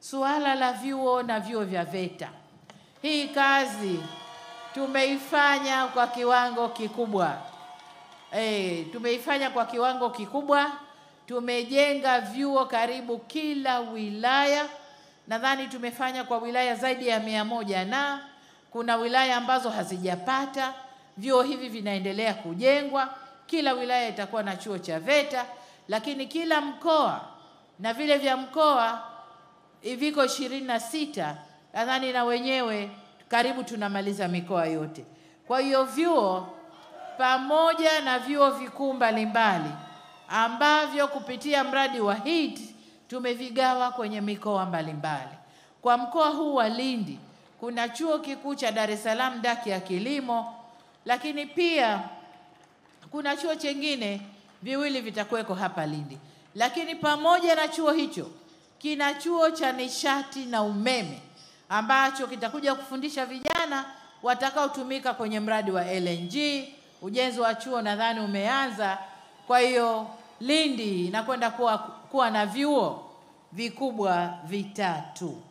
suala la vyuo na vyuo vya VETA. Hii kazi tumeifanya kwa kiwango kikubwa. Tumeifanya kwa kiwango kikubwa. Tumejenga vyuo karibu kila wilaya. Nadhani tumefanya kwa wilaya zaidi ya 100 na kuna wilaya ambazo hazijapata. Vyuo hivi vinaendelea kujengwa. Kila wilaya itakuwa na chuo cha VETA, lakini kila mkoa na vile vya mkoa viko 26, nadhani na wenyewe karibu tunamaliza mikoa yote. Kwa hiyo vyuo pamoja na vyuo vikuu mbalimbali ambavyo kupitia mradi wa HEET tumevigawa kwenye mikoa mbalimbali. Kwa mkoa huu wa Lindi kuna chuo kikuu cha Dar es Salaam daki ya kilimo, lakini pia kuna chuo chengine viwili vitakuweko hapa Lindi. Lakini pamoja na chuo hicho kina chuo cha nishati na umeme ambacho kitakuja kufundisha vijana watakaotumika kwenye mradi wa LNG. Ujenzi wa chuo nadhani umeanza. Kwa hiyo Lindi inakwenda kuwa na vyuo vikubwa vitatu.